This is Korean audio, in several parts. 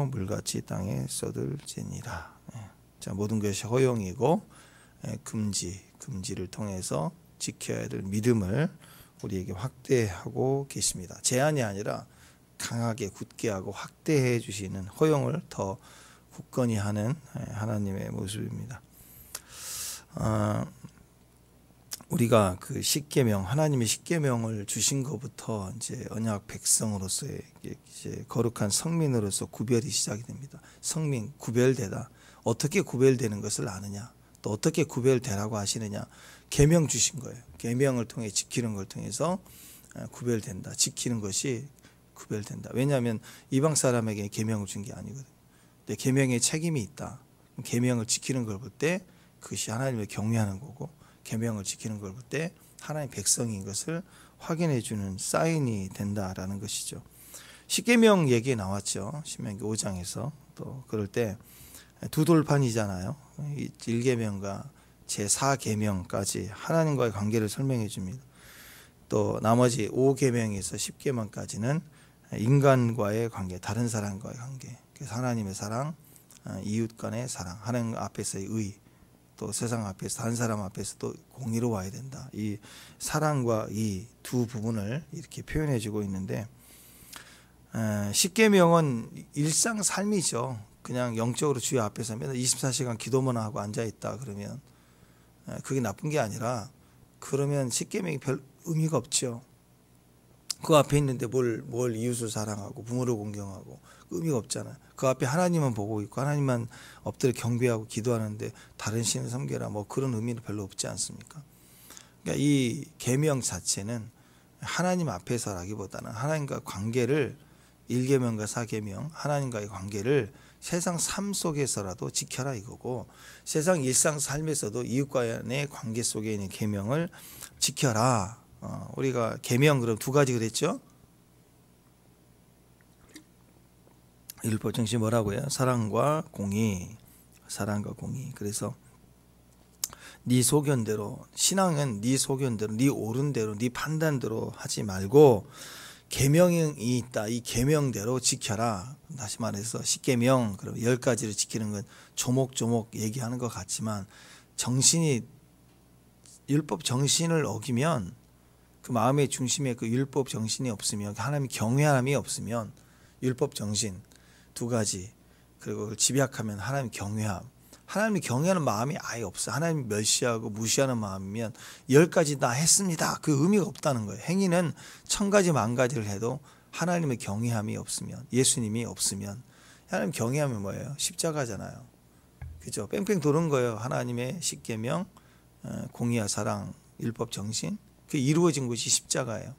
물같이 땅에 쏟을지니라. 자, 모든 것이 허용이고 금지를 통해서 지켜야 될 믿음을 우리에게 확대하고 계십니다. 제한이 아니라 강하게 굳게 하고 확대해 주시는, 허용을 더 굳건히 하는 하나님의 모습입니다. 우리가 그 십계명, 하나님의 십계명을 주신 것부터 이제 언약 백성으로서의 이제 거룩한 성민으로서 구별이 시작이 됩니다. 성민, 구별되다. 어떻게 구별되는 것을 아느냐? 또 어떻게 구별되라고 하시느냐? 계명 주신 거예요. 계명을 통해 지키는 걸 통해서 구별된다. 지키는 것이 구별된다. 왜냐하면 이방 사람에게 계명을 준 게 아니거든요. 근데 계명에 책임이 있다. 계명을 지키는 걸 볼 때 그것이 하나님을 경외하는 거고, 계명을 지키는 걸 볼 때 하나님의 백성인 것을 확인해 주는 사인이 된다라는 것이죠. 십계명 얘기 나왔죠. 신명기 5장에서. 또 그럴 때 두 돌판이잖아요. 1계명과 제4계명까지 하나님과의 관계를 설명해 줍니다. 또 나머지 5계명에서 10계명까지는 인간과의 관계, 다른 사람과의 관계, 그래서 하나님의 사랑, 이웃 간의 사랑, 하나님 앞에서의 의, 또 세상 앞에서, 다른 사람 앞에서도 공의로워야 된다. 이 사랑과 이 두 부분을 이렇게 표현해 주고 있는데, 십계명은 일상 삶이죠. 그냥 영적으로 주의 앞에서 맨날 24시간 기도만 하고 앉아있다 그러면 그게 나쁜 게 아니라, 그러면 십계명이 별 의미가 없죠. 그 앞에 있는데 뭘 이웃을 사랑하고 부모를 공경하고 의미가 없잖아요. 그 앞에 하나님만 보고 있고 하나님만 엎드려 경배하고 기도하는데 다른 신을 섬겨라, 뭐 그런 의미는 별로 없지 않습니까? 그러니까 이 계명 자체는 하나님 앞에서라기보다는 하나님과 관계를, 1계명과 4계명, 하나님과의 관계를 세상 삶 속에서라도 지켜라 이거고, 세상 일상 삶에서도 이웃과의 관계 속에 있는 계명을 지켜라. 우리가 계명 그럼 두 가지 그랬죠? 율법 정신 뭐라고요? 사랑과 공의. 그래서 네 소견대로, 신앙은 네 소견대로, 네 옳은대로, 네 판단대로 하지 말고 계명이 있다. 이 계명대로 지켜라. 다시 말해서 십계명, 그럼 10가지를 지키는 건 조목조목 얘기하는 것 같지만, 정신이, 율법 정신을 어기면, 그 마음의 중심에 그 율법 정신이 없으면, 하나님 경외함이 없으면, 율법 정신 두 가지, 그리고 그걸 집약하면 하나님 경외함, 하나님이 경외하는 마음이 아예 없어. 하나님 멸시하고 무시하는 마음이면 10가지 다 했습니다, 그 의미가 없다는 거예요. 행위는 1000가지 만가지를 해도 하나님의 경외함이 없으면, 예수님이 없으면, 하나님 경외함이 뭐예요? 십자가잖아요. 그죠? 뺑뺑 도는 거예요. 하나님의 십계명, 공의와 사랑, 율법 정신, 그 이루어진 것이 십자가예요.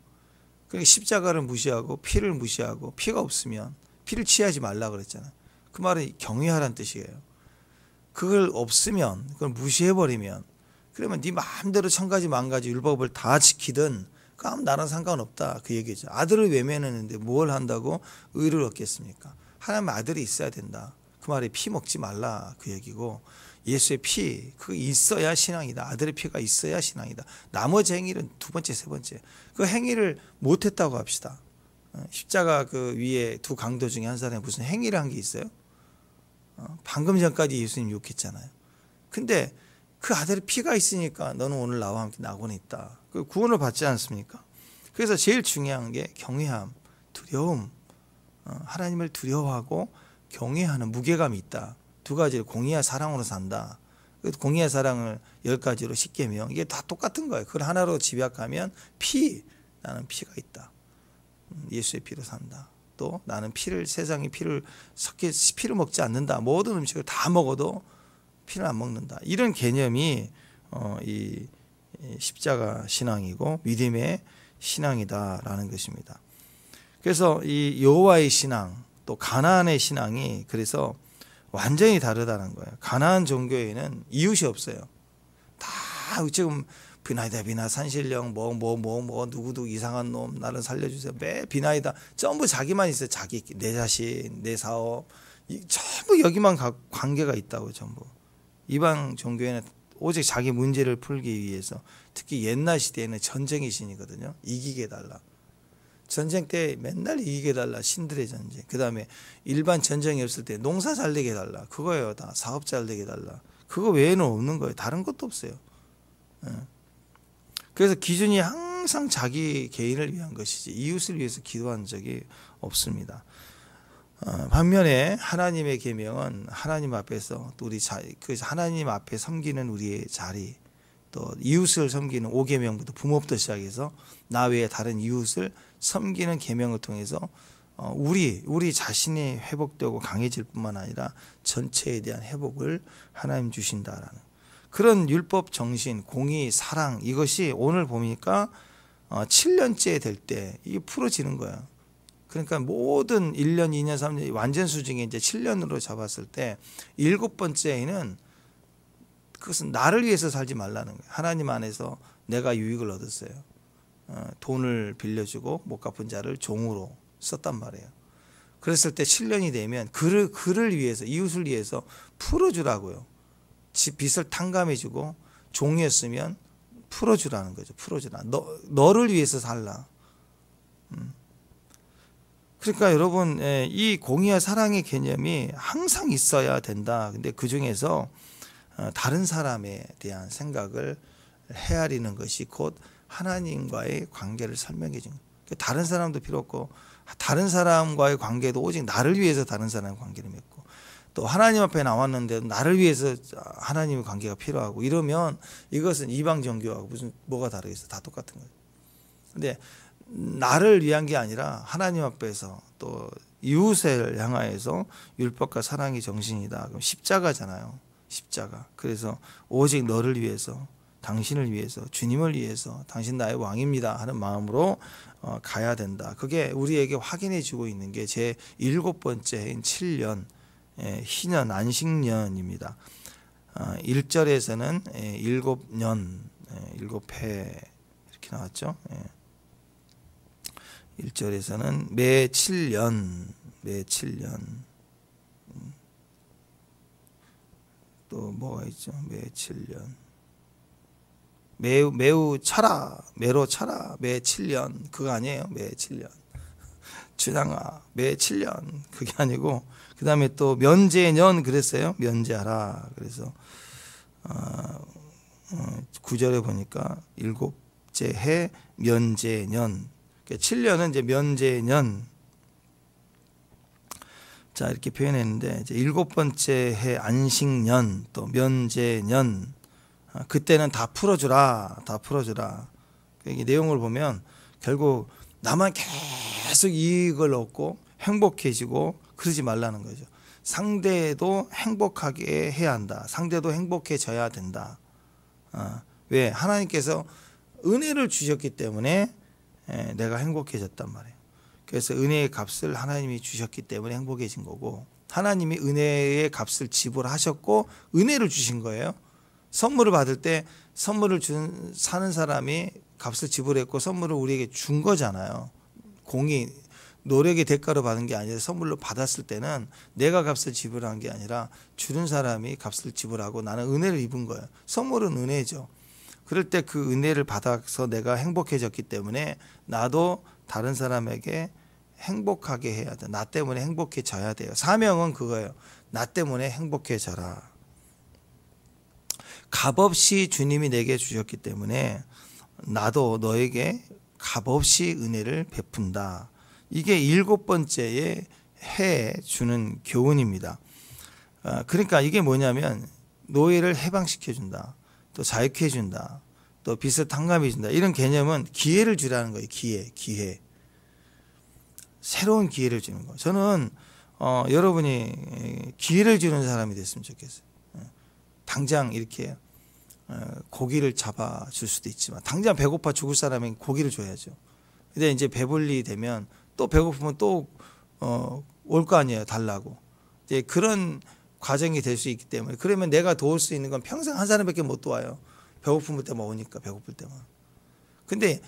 그러니까 십자가를 무시하고 피를 무시하고, 피가 없으면 피를 취하지 말라 그랬잖아요. 그 말은 경외하라는 뜻이에요. 그걸 없으면, 그걸 무시해버리면, 그러면 네 마음대로 1000가지 만가지 율법을 다 지키든 그럼 나랑 상관없다 그 얘기죠. 아들을 외면했는데 뭘 한다고 의를 얻겠습니까? 하나님의 아들이 있어야 된다. 그 말이 피 먹지 말라 그 얘기고, 예수의 피, 그거 있어야 신앙이다. 아들의 피가 있어야 신앙이다. 나머지 행위는 두 번째, 세 번째. 그 행위를 못했다고 합시다. 십자가 그 위에 두 강도 중에 한 사람이 무슨 행위를 한 게 있어요? 방금 전까지 예수님 욕했잖아요. 근데 그 아들의 피가 있으니까 너는 오늘 나와 함께 낙원에 있다. 그 구원을 받지 않습니까? 그래서 제일 중요한 게 경외함, 두려움, 하나님을 두려워하고 경외하는 무게감이 있다. 두 가지를 공의와 사랑으로 산다. 공의와 사랑을 10가지로 십계명, 이게 다 똑같은 거예요. 그걸 하나로 집약하면 나는 피가 있다. 예수의 피로 산다. 또 나는 세상의 피를 먹지 않는다. 모든 음식을 다 먹어도 피를 안 먹는다. 이런 개념이 이 십자가 신앙이고 믿음의 신앙이다라는 것입니다. 그래서 이 여호와의 신앙, 또 가나안의 신앙이 그래서 완전히 다르다는 거예요. 가나안 종교에는 이웃이 없어요. 다 지금 비나이다 산신령 누구도 이상한 놈 나를 살려주세요. 매 비나이다. 전부 자기만 있어요. 내 자신, 내 사업, 전부 여기만 관계가 있다고. 전부 이방 종교에는 오직 자기 문제를 풀기 위해서, 특히 옛날 시대에는 전쟁의 신이거든요. 이기게 해달라. 전쟁 때 맨날 이기게 해달라. 신들의 전쟁. 그 다음에 일반 전쟁이 없을 때 농사 잘 되게 해달라. 그거예요. 다 사업 잘 되게 해달라. 그거 외에는 없는 거예요. 다른 것도 없어요. 그래서 기준이 항상 자기 개인을 위한 것이지 이웃을 위해서 기도한 적이 없습니다. 반면에 하나님의 계명은 하나님 앞에서 또 그 하나님 앞에 섬기는 우리의 자리, 또 이웃을 섬기는 5계명부터 부모부터 시작해서 나 외에 다른 이웃을 섬기는 계명을 통해서 우리 자신이 회복되고 강해질 뿐만 아니라 전체에 대한 회복을 하나님 주신다라는 그런 율법 정신, 공의, 사랑, 이것이 오늘 보니까 7년째 될 때 이게 풀어지는 거예요. 그러니까 모든 1년, 2년, 3년 완전 수중에 이제 7년으로 잡았을 때 7번째에는 그것은 나를 위해서 살지 말라는 거예요. 하나님 안에서 내가 유익을 얻었어요. 돈을 빌려주고 못 갚은 자를 종으로 썼단 말이에요. 그랬을 때 7년이 되면 그를 위해서, 이웃을 위해서 풀어주라고요. 빚을 탕감해주고 종이었으면 풀어주라는 거죠. 풀어주라. 너를 위해서 살라. 그러니까 여러분, 이 공의와 사랑의 개념이 항상 있어야 된다. 근데 그 중에서 다른 사람에 대한 생각을 헤아리는 것이 곧 하나님과의 관계를 설명해 준 거예요. 다른 사람도 필요 없고 다른 사람과의 관계도 오직 나를 위해서 다른 사람과 관계를 맺고 또 하나님 앞에 나왔는데 나를 위해서 하나님의 관계가 필요하고 이러면 이것은 이방 종교하고 뭐가 다르겠어? 다 똑같은 거예요. 근데 나를 위한 게 아니라 하나님 앞에서 또 이웃을 향하여서 율법과 사랑의 정신이다. 그럼 십자가잖아요. 십자가. 그래서 오직 너를 위해서, 당신을 위해서, 주님을 위해서 당신 나의 왕입니다 하는 마음으로 가야 된다. 그게 우리에게 확인해 주고 있는 게 제 7번째인 7년 희년 안식년입니다. 1절에서는 7년 7회 이렇게 나왔죠. 1절에서는 매 7년 또 뭐가 있죠? 매 7년 매우 차라, 매로 차라, 매 7년 그거 아니에요. 매 7년 주당아 매 7년 그게 아니고 그 다음에 또 면제년 그랬어요. 면제하라. 그래서 9절에 보니까 7째 해 면제년 7년은 이제 면제년. 자, 이렇게 표현했는데, 이제 7번째 해 안식년, 또 면제년. 그때는 다 풀어주라. 다 풀어주라. 이 내용을 보면 결국 나만 계속 이익을 얻고 행복해지고 그러지 말라는 거죠. 상대도 행복하게 해야 한다. 상대도 행복해져야 된다. 왜? 하나님께서 은혜를 주셨기 때문에 내가 행복해졌단 말이에요. 그래서 은혜의 값을 하나님이 주셨기 때문에 행복해진 거고 하나님이 은혜의 값을 지불하셨고 은혜를 주신 거예요. 선물을 받을 때 선물을 사는 사람이 값을 지불했고 선물을 우리에게 준 거잖아요. 공이 노력의 대가로 받은 게 아니라 선물로 받았을 때는 내가 값을 지불한 게 아니라 주는 사람이 값을 지불하고 나는 은혜를 입은 거예요. 선물은 은혜죠. 그럴 때 그 은혜를 받아서 내가 행복해졌기 때문에 나도 다른 사람에게 행복하게 해야 돼. 나 때문에 행복해져야 돼요. 사명은 그거예요. 나 때문에 행복해져라. 값없이 주님이 내게 주셨기 때문에 나도 너에게 값없이 은혜를 베푼다. 이게 7번째의 해에 주는 교훈입니다. 그러니까 이게 뭐냐면 노예를 해방시켜준다. 또 자유케해준다. 또 빚을 탕감해준다. 이런 개념은 기회를 주라는 거예요. 기회. 새로운 기회를 주는 거예요. 저는 여러분이 기회를 주는 사람이 됐으면 좋겠어요. 당장 이렇게 고기를 잡아줄 수도 있지만 당장 배고파 죽을 사람에게 고기를 줘야죠. 근데 이제 배불리 되면 또 배고프면 또 올 거 아니에요. 달라고. 이제 그런 과정이 될 수 있기 때문에 그러면 내가 도울 수 있는 건 평생 한 사람밖에 못 도와요. 배고플 때만 오니까 배고플 때만. 근데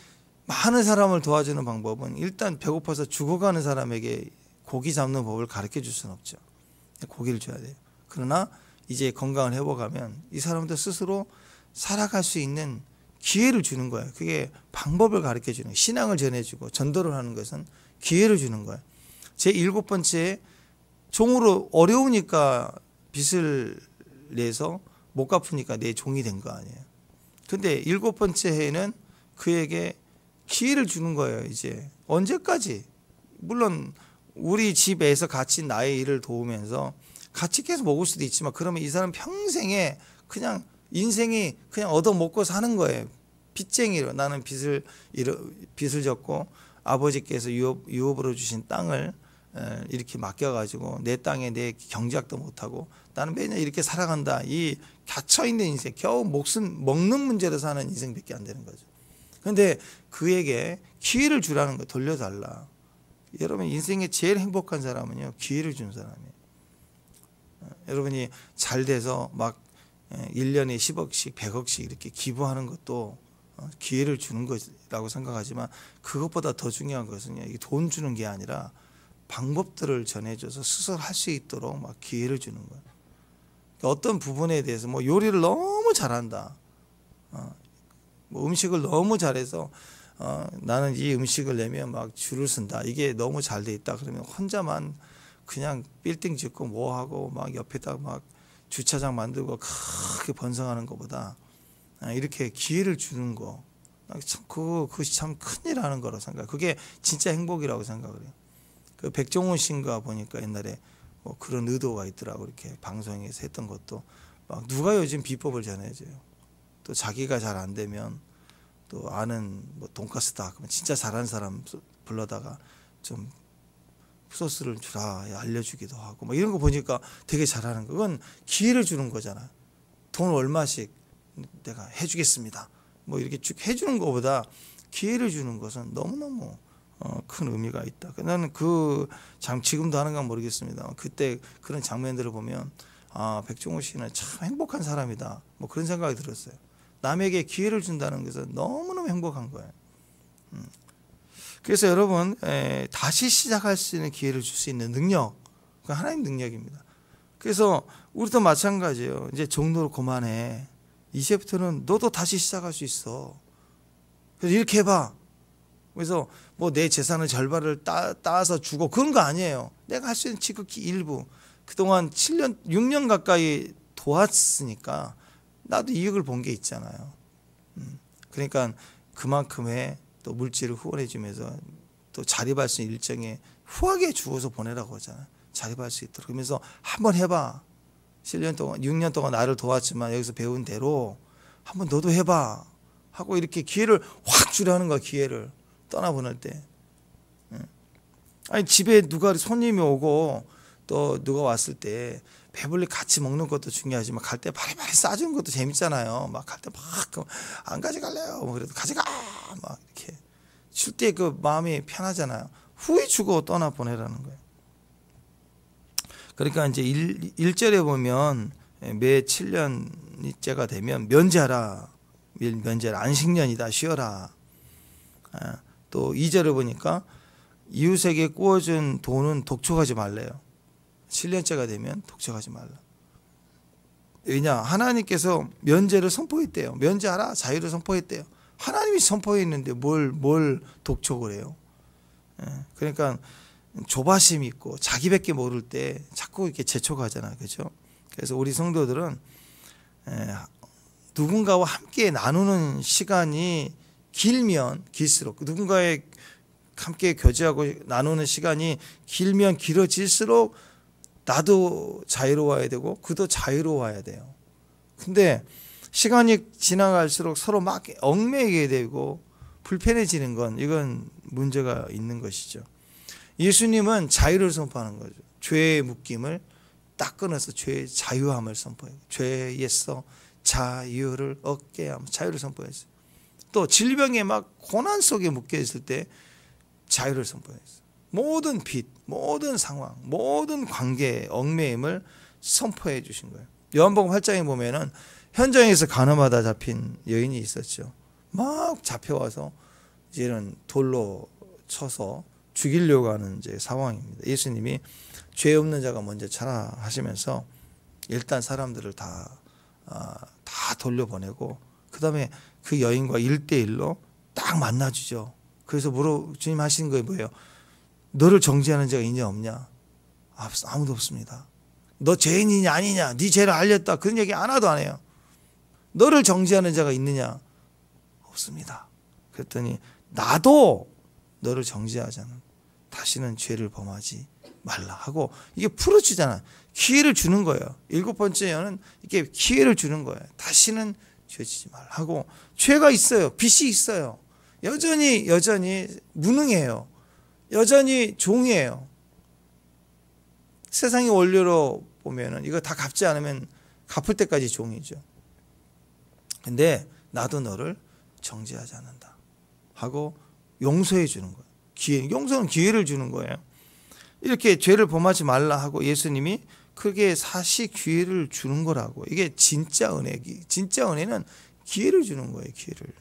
많은 사람을 도와주는 방법은 일단 배고파서 죽어가는 사람에게 고기 잡는 법을 가르쳐 줄 수는 없죠. 고기를 줘야 돼요. 그러나 이제 건강을 회복하면 이 사람도 스스로 살아갈 수 있는 기회를 주는 거예요. 그게 방법을 가르쳐 주는 거예요. 신앙을 전해주고 전도를 하는 것은 기회를 주는 거예요. 제 7번째, 종으로 어려우니까 빚을 내서 못 갚으니까 내 종이 된 거 아니에요. 근데 7번째 해에는 그에게 기회를 주는 거예요. 이제 언제까지? 물론 우리 집에서 같이 나의 일을 도우면서 같이 계속 먹을 수도 있지만, 그러면 이 사람 평생에 그냥 인생이 그냥 얻어먹고 사는 거예요. 빚쟁이로. 나는 빚을 졌고 아버지께서 유업으로 주신 땅을 이렇게 맡겨가지고 내 땅에 내 경작도 못하고 나는 매년 이렇게 살아간다. 이 갇혀있는 인생, 겨우 먹는 문제로 사는 인생밖에 안 되는 거죠. 그런데 그에게 기회를 주라는 거, 돌려달라. 여러분, 인생에 제일 행복한 사람은요, 기회를 준 사람이에요. 여러분이 잘 돼서 막 1년에 10억씩 100억씩 이렇게 기부하는 것도 기회를 주는 것이라고 생각하지만, 그것보다 더 중요한 것은요, 이게 돈 주는 게 아니라 방법들을 전해줘서 스스로 할 수 있도록 막 기회를 주는 거예요. 어떤 부분에 대해서 뭐 요리를 너무 잘한다, 뭐 음식을 너무 잘해서 나는 이 음식을 내면 막 줄을 쓴다, 이게 너무 잘 돼 있다 그러면 혼자만 그냥 빌딩 짓고 뭐 하고 막 옆에다 막 주차장 만들고 크게 번성하는 것보다 이렇게 기회를 주는 거, 참 그것이 참 큰일 하는 거라고 생각해요. 그게 진짜 행복이라고 생각을 해요. 그 백종원 씨인가 보니까 옛날에 뭐 그런 의도가 있더라고. 이렇게 방송에서 했던 것도 막 누가 요즘 비법을 전해줘요. 또 자기가 잘 안 되면 또 아는 뭐 돈가스다 그러면 진짜 잘하는 사람 불러다가 좀 소스를 주라 알려주기도 하고 뭐 이런 거 보니까 되게 잘하는 거. 그건 기회를 주는 거잖아. 돈 얼마씩 내가 해주겠습니다. 뭐 이렇게 쭉 해주는 것보다 기회를 주는 것은 너무너무 큰 의미가 있다. 나는 지금도 하는가 모르겠습니다. 그때 그런 장면들을 보면 백종원 씨는 참 행복한 사람이다. 뭐 그런 생각이 들었어요. 남에게 기회를 준다는 것은 너무너무 행복한 거예요. 그래서 여러분, 다시 시작할 수 있는 기회를 줄 수 있는 능력, 그 하나님 능력입니다. 그래서 우리도 마찬가지예요. 이제 종로를 그만해. 이제부터는 너도 다시 시작할 수 있어. 그래서 이렇게 해봐. 그래서 뭐 내 재산의 절반을 따서 주고 그런 거 아니에요. 내가 할 수 있는 지극히 일부. 그동안 7년, 6년 가까이 도왔으니까 나도 이익을 본 게 있잖아요. 그러니까 그만큼의 또 물질을 후원해 주면서 또 자립할 수 있는 일정에 후하게 주어서 보내라고 하잖아요. 자립할 수 있도록. 그러면서 한번 해봐. 7년 동안, 6년 동안 나를 도왔지만 여기서 배운 대로 한번 너도 해봐 하고 이렇게 기회를 확 주려는 거야. 기회를 떠나보낼 때. 아니 집에 누가 손님이 오고 또 누가 왔을 때 배불리 같이 먹는 것도 중요하지만 갈 때 바리바리 싸주는 것도 재밌잖아요. 막 갈 때 막 안 가져갈래요. 뭐 그래도 가져가 막 이렇게 줄 때 그 마음이 편하잖아요. 후회 주고 떠나 보내라는 거예요. 그러니까 이제 1절에 보면 매 7년째가 되면 면제하라. 면제하라. 안식년이다. 쉬어라. 또 2절에 보니까 이웃에게 구워준 돈은 독촉하지 말래요. 7년째가 되면 독촉하지 말라. 왜냐? 하나님께서 면제를 선포했대요. 면제하라. 자유를 선포했대요. 하나님이 선포했는데 뭘 독촉을 해요? 그러니까 조바심 있고 자기밖에 모를 때 자꾸 이렇게 재촉하잖아요. 그렇죠? 그래서 우리 성도들은 누군가와 함께 나누는 시간이 길면 길수록, 누군가의 함께 교제하고 나누는 시간이 길면 길어질수록 나도 자유로워야 되고 그도 자유로워야 돼요. 근데 시간이 지나갈수록 서로 막 얽매이게 되고 불편해지는 건, 이건 문제가 있는 것이죠. 예수님은 자유를 선포하는 거죠. 죄의 묶임을 딱 끊어서 죄의 자유함을 선포해요. 죄에서 자유를 얻게 하면 자유를 선포했어요. 또 질병에 막 고난 속에 묶여 있을 때 자유를 선포했어요. 모든 빚, 모든 상황, 모든 관계의 얽매임을 선포해 주신 거예요. 요한복음 8장에 보면은 현장에서 간음하다 잡힌 여인이 있었죠. 막 잡혀와서 이제는 돌로 쳐서 죽이려고 하는 이제 상황입니다. 예수님이 죄 없는 자가 먼저 차라 하시면서 일단 사람들을 다 돌려보내고 그 다음에 그 여인과 1대1로 딱 만나주죠. 그래서 주님 하시는 거예요. 뭐예요? 너를 정죄하는 자가 있냐 없냐? 아무도 없습니다. 너 죄인이냐 아니냐? 네 죄를 알렸다. 그런 얘기 하나도 안 해요. 너를 정죄하는 자가 있느냐? 없습니다. 그랬더니 나도 너를 정죄하지 않는 다시는 죄를 범하지 말라 하고 이게 풀어주잖아. 기회를 주는 거예요. 7번째는 이렇게 기회를 주는 거예요. 다시는 죄 짓지 말라 하고 죄가 있어요. 빚이 있어요. 여전히 무능해요. 여전히 종이에요. 세상의 원리로 보면은 이거 다 갚지 않으면 갚을 때까지 종이죠. 근데 나도 너를 정죄하지 않는다 하고 용서해 주는 거예요. 용서는 기회를 주는 거예요. 이렇게 죄를 범하지 말라 하고 예수님이 크게 사시 기회를 주는 거라고. 이게 진짜 은혜는 기회를 주는 거예요. 기회를.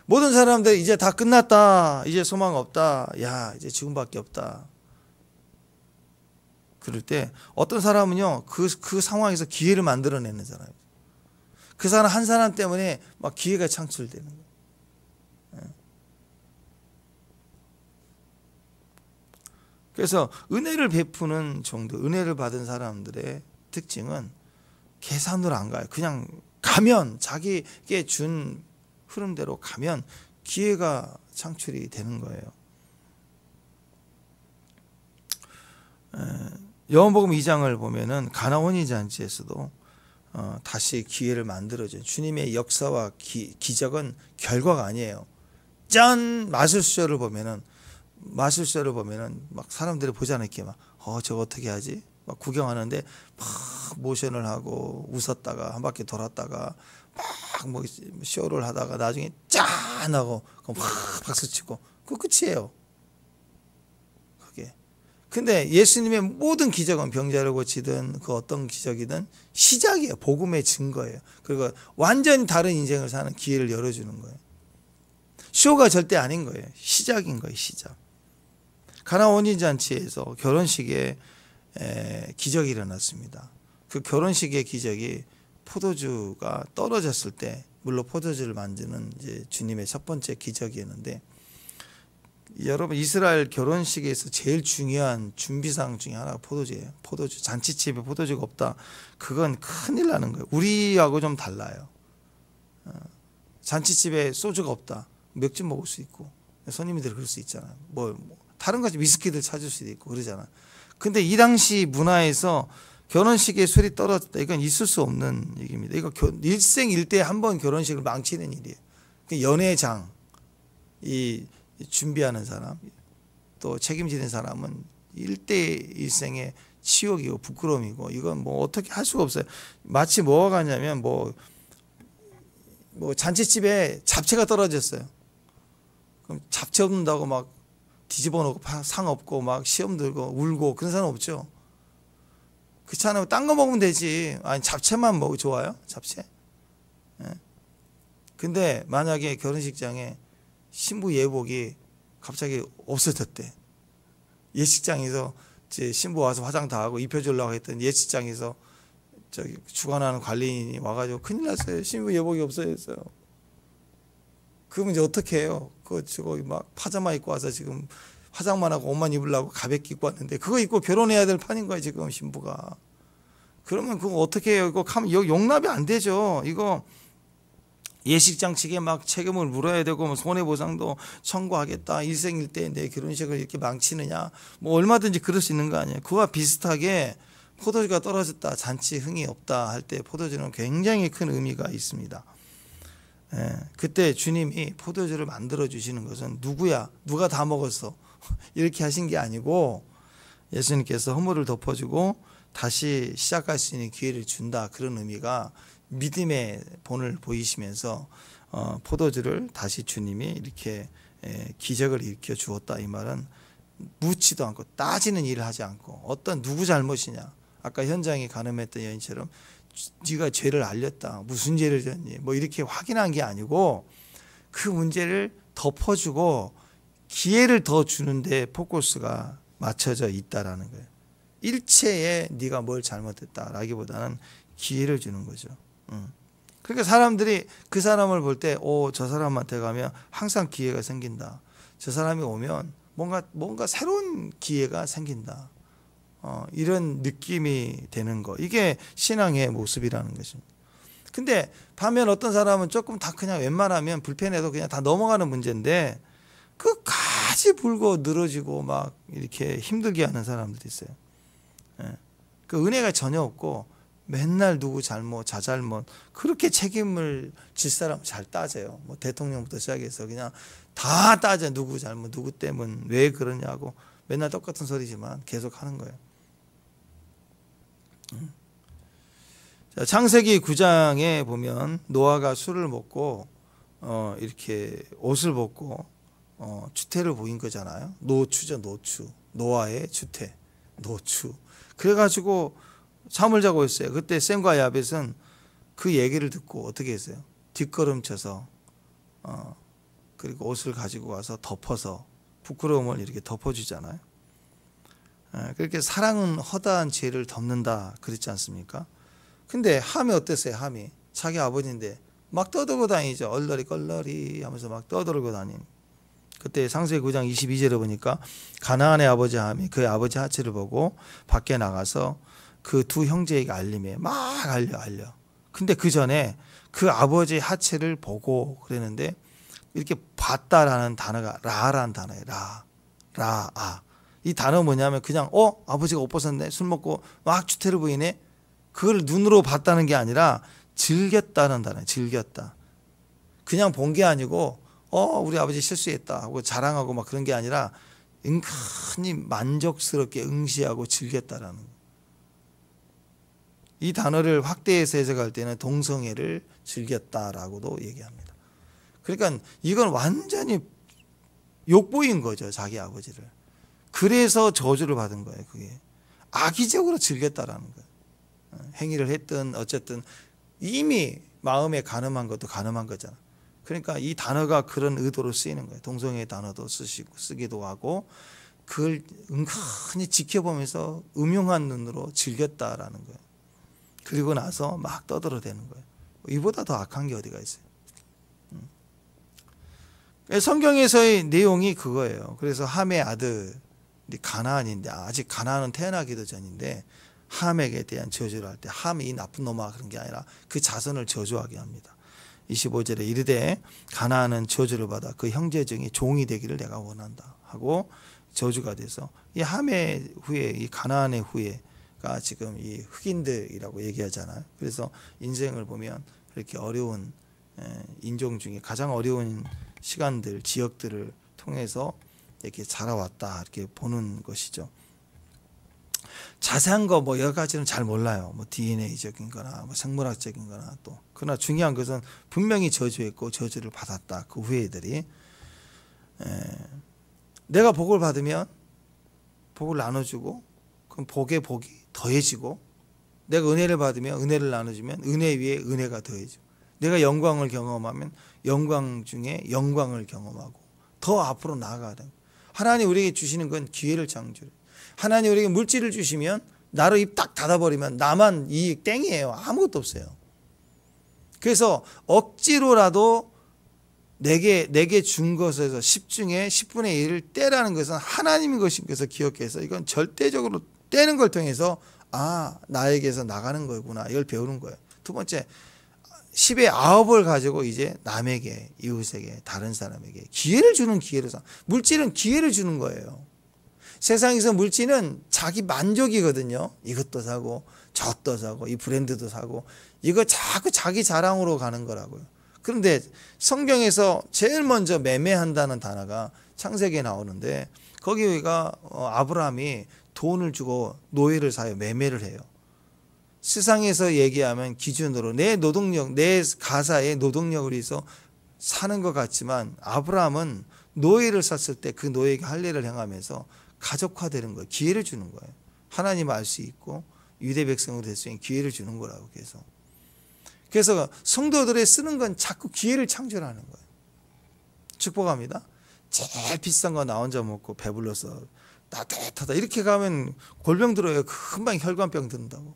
모든 사람들이 이제 다 끝났다. 이제 소망 없다. 야, 이제 지금밖에 없다. 그럴 때 어떤 사람은요, 그 상황에서 기회를 만들어내는 사람이에요. 그 사람 한 사람 때문에 막 기회가 창출되는 거예요. 그래서 은혜를 베푸는 정도, 은혜를 받은 사람들의 특징은 계산으로 안 가요. 그냥 가면, 자기에게 준 흐름대로 가면 기회가 창출이 되는 거예요. 요한복음 2장을 보면은 가나원인 잔치에서도 다시 기회를 만들어줘요. 주님의 역사와 기적은 결과가 아니에요. 짠! 마술쇼를 보면은 막 사람들이 보잖아요. 이렇게 막 저거 어떻게 하지? 막 구경하는데 막 모션을 하고 웃었다가 한 바퀴 돌았다가 막 뭐 쇼를 하다가 나중에 짠 하고 막 박수 치고 그 끝이에요. 그게. 근데 예수님의 모든 기적은 병자를 고치든 그 어떤 기적이든 시작이에요. 복음의 증거예요. 그리고 완전히 다른 인생을 사는 기회를 열어주는 거예요. 쇼가 절대 아닌 거예요. 시작인 거예요. 시작. 가나 혼인 잔치에서 결혼식에 기적이 일어났습니다. 그 결혼식의 기적이 포도주가 떨어졌을 때, 물론 포도주를 만드는 이제 주님의 첫 번째 기적이었는데, 여러분 이스라엘 결혼식에서 제일 중요한 준비사항 중에 하나가 포도주예요. 포도주. 잔치집에 포도주가 없다. 그건 큰일 나는 거예요. 우리하고 좀 달라요. 잔치집에 소주가 없다. 맥주 먹을 수 있고 손님들이 그럴 수 있잖아요. 뭐 다른 거지 위스키들 찾을 수도 있고 그러잖아. 근데 이 당시 문화에서 결혼식에 술이 떨어졌다. 이건 있을 수 없는 얘기입니다. 이거 일생일대 한 번 결혼식을 망치는 일이에요. 연회장, 이 준비하는 사람, 또 책임지는 사람은 일생의 치욕이고 부끄러움이고 이건 뭐 어떻게 할 수가 없어요. 마치 뭐가 가냐면 뭐 잔치집에 잡채가 떨어졌어요. 그럼 잡채 없는다고 막 뒤집어 놓고 상 없고 막 시험 들고 울고 그런 사람 없죠. 그렇지 않으면 딴 거 먹으면 되지. 아니 잡채만 먹어 좋아요? 잡채? 예. 근데 만약에 결혼식장에 신부 예복이 갑자기 없어졌대. 예식장에서 이제 신부 와서 화장 다 하고 입혀주려고 했던 예식장에서 저기 주관하는 관리인이 와가지고 큰일 났어요. 신부 예복이 없어졌어요. 그러면 이제 어떻게 해요? 저거 막 파자마 입고 와서 지금 화장만 하고 옷만 입으려고 가볍게 입고 왔는데 그거 입고 결혼해야 될 판인 거예요 지금 신부가. 그러면 그거 어떻게 해요? 이거 용납이 안 되죠. 이거 예식장 측에 막 책임을 물어야 되고 뭐 손해보상도 청구하겠다. 일생일대에 내 결혼식을 이렇게 망치느냐. 뭐 얼마든지 그럴 수 있는 거 아니에요. 그와 비슷하게 포도주가 떨어졌다. 잔치 흥이 없다 할 때 포도주는 굉장히 큰 의미가 있습니다. 그때 주님이 포도주를 만들어 주시는 것은 누구야? 누가 다 먹었어? 이렇게 하신 게 아니고 예수님께서 허물을 덮어주고 다시 시작할 수 있는 기회를 준다. 그런 의미가 믿음의 본을 보이시면서 포도주를 다시 주님이 이렇게 기적을 일으켜 주었다. 이 말은 묻지도 않고 따지는 일을 하지 않고 어떤 누구 잘못이냐. 아까 현장에 간음했던 여인처럼 네가 죄를 알렸다. 무슨 죄를 졌니? 뭐 이렇게 확인한 게 아니고 그 문제를 덮어주고 기회를 더 주는데 포커스가 맞춰져 있다라는 거예요. 일체에 네가 뭘 잘못했다라기보다는 기회를 주는 거죠. 그러니까 사람들이 그 사람을 볼 때, 저 사람한테 가면 항상 기회가 생긴다. 저 사람이 오면 뭔가 새로운 기회가 생긴다. 이런 느낌이 되는 거. 이게 신앙의 모습이라는 것입니다. 근데 반면 어떤 사람은 조금 다 그냥 웬만하면 불편해도 그냥 다 넘어가는 문제인데 끝까지 불고 늘어지고 막 이렇게 힘들게 하는 사람들이 있어요. 예. 그 은혜가 전혀 없고 맨날 누구 잘못, 자잘못 그렇게 책임을 질 사람은 잘 따져요. 뭐 대통령부터 시작해서 그냥 다 따져. 누구 잘못, 누구 때문, 왜 그러냐고 맨날 똑같은 소리지만 계속 하는 거예요. 자, 창세기 9장에 보면 노아가 술을 먹고 이렇게 옷을 벗고 추태를 보인 거잖아요. 노추죠, 노추. 노아의 추태, 노추. 그래가지고 잠을 자고 있어요. 그때 셈과 야벳은 그 얘기를 듣고 어떻게 했어요? 뒷걸음쳐서 그리고 옷을 가지고 와서 덮어서 부끄러움을 이렇게 덮어주잖아요. 그렇게 사랑은 허다한 죄를 덮는다 그랬지 않습니까? 근데 함이 어땠어요? 함이 자기 아버지인데 막 떠들고 다니죠. 얼러리 껄러리 하면서 막 떠들고 다니는. 그때 창세기 9장 22절에 보니까 가나안의 아버지 함이 그의 아버지 하체를 보고 밖에 나가서 그 두 형제에게 알림해. 막 알려. 근데 그 전에 그 아버지 하체를 보고 그랬는데 이렇게 봤다라는 단어가 라라는 단어예요. 라. 이 단어 뭐냐면 그냥 아버지가 옷 벗었네. 술 먹고 막 추태를 보이네. 그걸 눈으로 봤다는 게 아니라 즐겼다는 단어예요. 즐겼다. 그냥 본 게 아니고 우리 아버지 실수했다 하고 자랑하고 막 그런 게 아니라 은근히 만족스럽게 응시하고 즐겼다라는 거예요. 이 단어를 확대해서 해석할 때는 동성애를 즐겼다라고도 얘기합니다. 그러니까 이건 완전히 욕보인 거죠. 자기 아버지를. 그래서 저주를 받은 거예요. 그게 악의적으로 즐겼다라는 거예요. 행위를 했든 어쨌든 이미 마음에 가늠한 것도 가늠한 거잖아. 그러니까 이 단어가 그런 의도로 쓰이는 거예요. 동성애 단어도 쓰기도 하고 그걸 은근히 지켜보면서 음흉한 눈으로 즐겼다라는 거예요. 그리고 나서 막 떠들어대는 거예요. 이보다 더 악한 게 어디가 있어요. 성경에서의 내용이 그거예요. 그래서 함의 아들이 가나안인데 아직 가나안은 태어나기도 전인데 함에게 대한 저주를 할 때 함이 이 나쁜 놈아 그런 게 아니라 그 자손을 저주하게 합니다. 25절에 이르되 가나안은 저주를 받아 그 형제 중에 종이 되기를 내가 원한다 하고 저주가 돼서 이 함의 후예, 이 가나안의 후예가 지금 이 흑인들이라고 얘기하잖아요. 그래서 인생을 보면 그렇게 어려운 인종 중에 가장 어려운 시간들, 지역들을 통해서 이렇게 자라왔다 이렇게 보는 것이죠. 자세한 거 뭐 여러 가지는 잘 몰라요. 뭐 DNA적인 거나 뭐 생물학적인 거나 또. 그러나 중요한 것은 분명히 저주했고 저주를 받았다. 그 후예들이. 내가 복을 받으면 복을 나눠주고 그럼 복에 복이 더해지고 내가 은혜를 받으면 은혜를 나눠주면 은혜 위에 은혜가 더해지고 내가 영광을 경험하면 영광 중에 영광을 경험하고 더 앞으로 나아가야 돼요. 하나님 우리에게 주시는 건 기회를 창조해요. 하나님 우리에게 물질을 주시면 나로 입 딱 닫아버리면 나만 이익 땡이에요. 아무것도 없어요. 그래서 억지로라도 내게 준 것에서 10 중에 10분의 1을 떼라는 것은 하나님인 것인 것을 기억해서 이건 절대적으로 떼는 걸 통해서 나에게서 나가는 거구나 이걸 배우는 거예요. 두 번째 10의 9을 가지고 이제 남에게 이웃에게 다른 사람에게 기회를 주는 기회를 물질은 기회를 주는 거예요. 세상에서 물질은 자기 만족이거든요. 이것도 사고 저것도 사고 이 브랜드도 사고 이거 자꾸 자기 자랑으로 가는 거라고요. 그런데 성경에서 제일 먼저 매매한다는 단어가 창세기에 나오는데 거기가 아브라함이 돈을 주고 노예를 사요. 매매를 해요. 세상에서 얘기하면 기준으로 내 노동력, 내 가사의 노동력을 위해서 사는 것 같지만 아브라함은 노예를 샀을 때 그 노예에게 할례를 행하면서 가족화되는 거예요. 기회를 주는 거예요. 하나님을 알 수 있고 유대 백성으로 될 수 있는 기회를 주는 거라고 그래서 성도들이 쓰는 건 자꾸 기회를 창조하는 거예요. 축복합니다. 제일 비싼 거 나 혼자 먹고 배불러서 따뜻하다 이렇게 가면 골병 들어요. 금방 혈관병 든다고.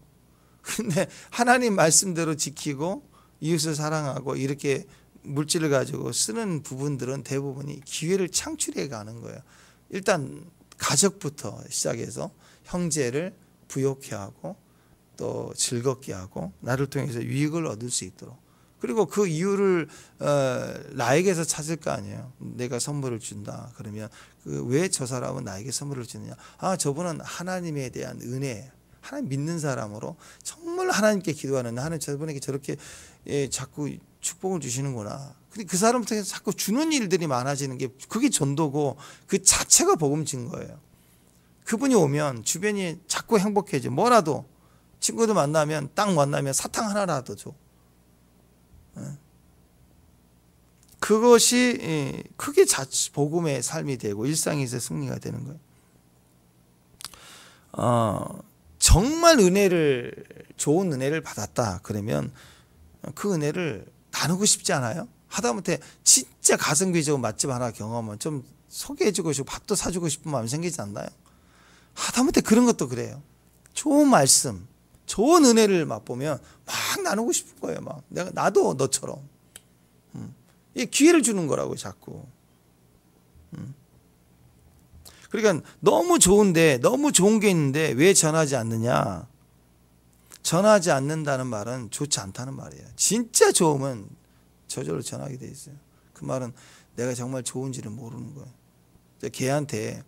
근데 하나님 말씀대로 지키고 이웃을 사랑하고 이렇게 물질을 가지고 쓰는 부분들은 대부분이 기회를 창출해 가는 거예요. 일단 가족부터 시작해서 형제를 부욕해 하고 또 즐겁게 하고 나를 통해서 유익을 얻을 수 있도록, 그리고 그 이유를 나에게서 찾을 거 아니에요. 내가 선물을 준다 그러면 왜 저 사람은 나에게 선물을 주느냐, 저분은 하나님에 대한 은혜, 하나님 믿는 사람으로 정말 하나님께 기도하는, 하나님 저분에게 저렇게 자꾸 축복을 주시는구나. 근데 그 사람 통해서 자꾸 주는 일들이 많아지는 게, 그게 전도고 그 자체가 복음진 거예요. 그분이 오면 주변이 자꾸 행복해져. 뭐라도 친구들 만나면, 딱 만나면 사탕 하나라도 줘. 그것이 크게 복음의 삶이 되고 일상에서 승리가 되는 거예요. 정말 좋은 은혜를 받았다 그러면 그 은혜를 나누고 싶지 않아요? 하다못해 진짜 가성비 좋은 맛집 하나 경험하면 좀 소개해주고 싶고 밥도 사주고 싶은 마음이 생기지 않나요? 하다못해 그런 것도 그래요. 좋은 말씀, 좋은 은혜를 맛보면 막 나누고 싶은 거예요. 막 나도 너처럼. 이 기회를 주는 거라고 자꾸. 그러니까 너무 좋은데, 너무 좋은 게 있는데 왜 전하지 않느냐? 전하지 않는다는 말은 좋지 않다는 말이에요. 진짜 좋으면 저절로 전하게 돼 있어요. 그 말은 내가 정말 좋은지를 모르는 거예요. 걔한테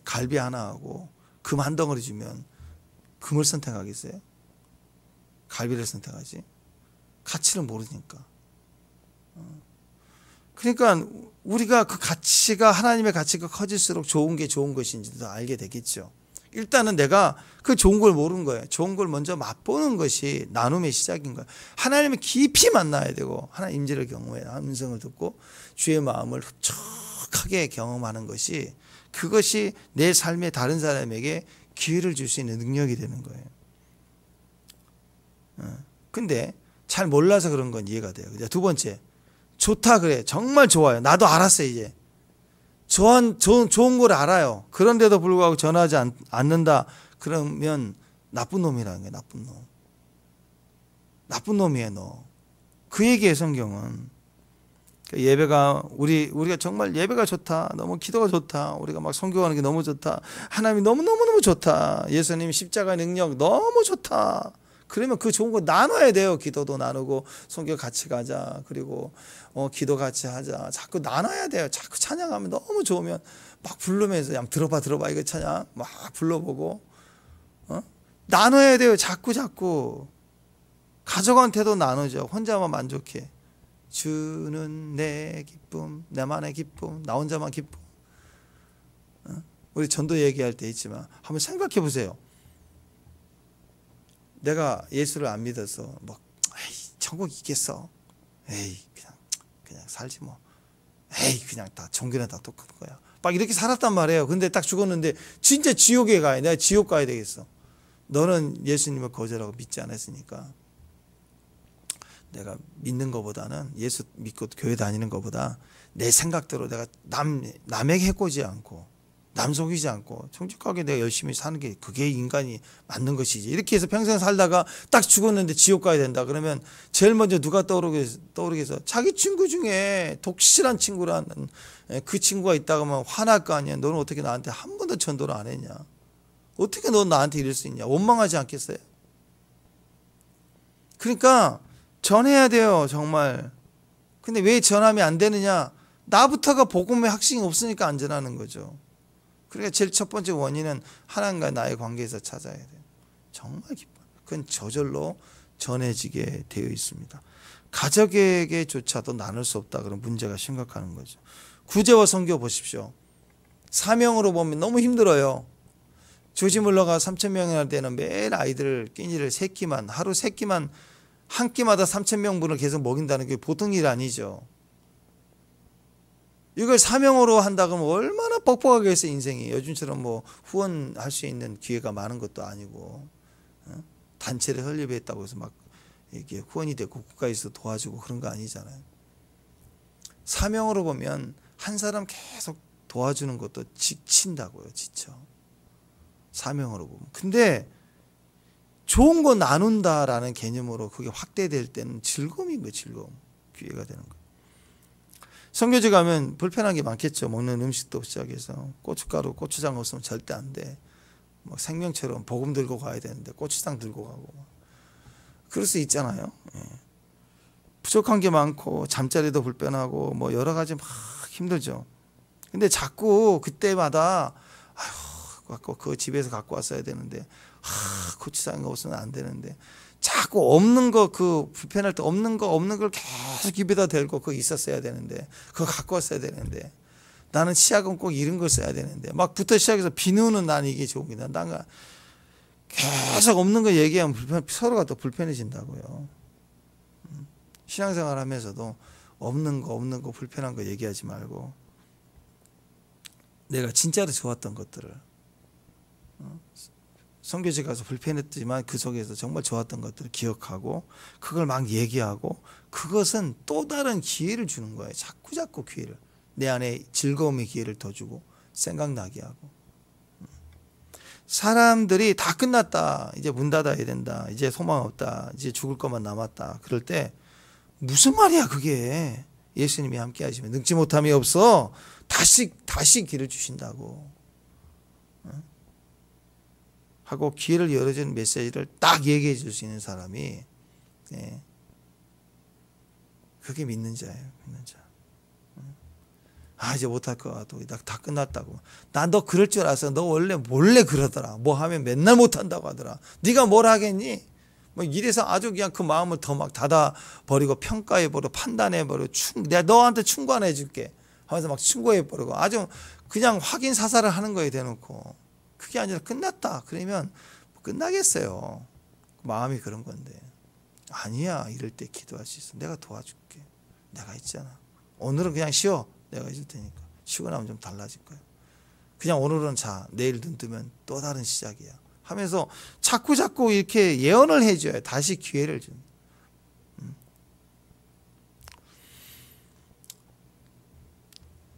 갈비 하나 하고 금 한 덩어리 주면 금을 선택하겠어요? 갈비를 선택하지? 가치를 모르니까. 그러니까 우리가 그 가치가, 하나님의 가치가 커질수록 좋은 게 좋은 것인지도 알게 되겠죠. 일단은 내가 그 좋은 걸 모르는 거예요. 좋은 걸 먼저 맛보는 것이 나눔의 시작인 거예요. 하나님을 깊이 만나야 되고, 하나님 임재를 경험해 음성을 듣고 주의 마음을 흡족하게 경험하는 것이, 그것이 내 삶에 다른 사람에게 기회를 줄 수 있는 능력이 되는 거예요. 근데 잘 몰라서 그런 건 이해가 돼요. 두 번째, 좋다 그래, 정말 좋아요, 나도 알았어요. 이제 좋은 걸 알아요. 그런데도 불구하고 전하지 않는다 그러면 나쁜 놈이라는 거예요. 나쁜 놈이에요 너. 그 얘기예요 성경은. 예배가 우리가 정말 예배가 좋다, 너무 기도가 좋다, 우리가 막 선교하는 게 너무 좋다, 하나님이 너무 좋다, 예수님 십자가의 능력 너무 좋다, 그러면 그 좋은 거 나눠야 돼요. 기도도 나누고 선교 같이 가자, 그리고 기도 같이 하자, 자꾸 나눠야 돼요. 자꾸 찬양하면 너무 좋으면 막 부르면서 야 들어봐 이거 찬양 막 불러보고 나눠야 돼요. 자꾸 가족한테도 나누죠. 혼자만 만족해. 주는 내 기쁨, 나만의 기쁨, 나 혼자만 기쁨. 우리 전도 얘기할 때 있지만 한번 생각해 보세요. 내가 예수를 안 믿어서 막 천국 있겠어? 에이 그냥 살지 뭐. 에이 그냥 다 종교는 다 똑같은 거야. 막 이렇게 살았단 말이에요. 근데 딱 죽었는데 진짜 지옥에 가야, 내가 지옥 가야 되겠어. 너는 예수님을 거절하고 믿지 않았으니까. 내가 믿는 것보다는, 예수 믿고 교회 다니는 것보다 내 생각대로 내가 남에게 해코지 않고 남 속이지 않고 정직하게 내가 열심히 사는 게, 그게 인간이 맞는 것이지. 이렇게 해서 평생 살다가 딱 죽었는데 지옥 가야 된다 그러면 제일 먼저 누가 떠오르겠어? 자기 친구 중에 독실한 친구라는 그 친구가 있다고 하면 화날 거 아니야. 너는 어떻게 나한테 한 번도 전도를 안 했냐? 어떻게 넌 나한테 이럴 수 있냐? 원망하지 않겠어요? 그러니까 전해야 돼요 정말. 근데 왜 전하면 안 되느냐? 나부터가 복음의 확신이 없으니까 안 전하는 거죠. 그러니까 제일 첫 번째 원인은 하나님과 나의 관계에서 찾아야 돼요. 정말 기뻐요. 그건 저절로 전해지게 되어 있습니다. 가족에게조차도 나눌 수 없다 그런 문제가 심각한 거죠. 구제와 선교 보십시오. 사명으로 보면 너무 힘들어요. 조지 물러가 3,000명이나 되는 매일 아이들 끼니를 하루 3끼만, 한 끼마다 3,000명분을 계속 먹인다는 게 보통 일 아니죠. 이걸 사명으로 한다 그러면 얼마나 뻑뻑하겠어요 인생이. 요즘처럼 뭐 후원할 수 있는 기회가 많은 것도 아니고, 단체를 설립했다고 해서 막 이게 후원이 되고 국가에서 도와주고 그런 거 아니잖아요. 사명으로 보면 한 사람 계속 도와주는 것도 지친다고요. 지쳐. 사명으로 보면. 근데 좋은 거 나눈다라는 개념으로 그게 확대될 때는 즐거움인 거예요. 즐거움. 기회가 되는 거예요. 선교지 가면 불편한 게 많겠죠. 먹는 음식도 시작해서 고춧가루, 고추장 없으면 절대 안 돼. 막 생명처럼 복음 들고 가야 되는데 고추장 들고 가고 그럴 수 있잖아요. 예. 부족한 게 많고 잠자리도 불편하고 뭐 여러 가지 막 힘들죠. 근데 자꾸 그때마다 아휴 그거 집에서 갖고 왔어야 되는데 고추장이 없으면 안 되는데 자꾸 없는 거 그 불편할 때 없는 걸 계속 입에다 대고 그거 있었어야 되는데 그거 갖고 왔어야 되는데 나는 시약은 꼭 이런 걸 써야 되는데 막부터 시작해서 비누는 난 이게 좋은 게 난가 계속 없는 거 얘기하면 서로가 또 불편해진다고요. 신앙생활 하면서도 없는 거 불편한 거 얘기하지 말고 내가 진짜로 좋았던 것들을 선교지 가서 불편했지만 그 속에서 정말 좋았던 것들을 기억하고 그걸 막 얘기하고 그것은 또 다른 기회를 주는 거예요. 자꾸 기회를 내 안에 즐거움의 기회를 더 주고 생각나게 하고 사람들이 다 끝났다 이제 문 닫아야 된다 이제 소망 없다 이제 죽을 것만 남았다 그럴 때 무슨 말이야 그게 예수님이 함께 하시면 능지 못함이 없어 다시 기회를 주신다고 하고 기회를 열어주는 메시지를 딱 얘기해 줄 수 있는 사람이 그게 믿는 자예요. 믿는 자. 이제 못할 것 같고 다 끝났다고. 난 너 그럴 줄 알았어. 너 원래 몰래 그러더라. 뭐 하면 맨날 못한다고 하더라. 네가 뭘 하겠니? 뭐 이래서 아주 그냥 그 마음을 더 막 닫아버리고 평가해버리고 판단해버리고 내가 너한테 충고 안 해줄게 하면서 막 충고해버리고 아주 그냥 확인 사살을 하는 거에 대놓고 그게 아니라 끝났다 그러면 끝나겠어요. 마음이 그런 건데 아니야 이럴 때 기도할 수 있어. 내가 도와줄게. 내가 있잖아. 오늘은 그냥 쉬어. 내가 해줄 테니까. 쉬고 나면 좀 달라질 거야. 그냥 오늘은 자 내일 눈 뜨면 또 다른 시작이야 하면서 자꾸 이렇게 예언을 해줘야 다시 기회를 줍니다.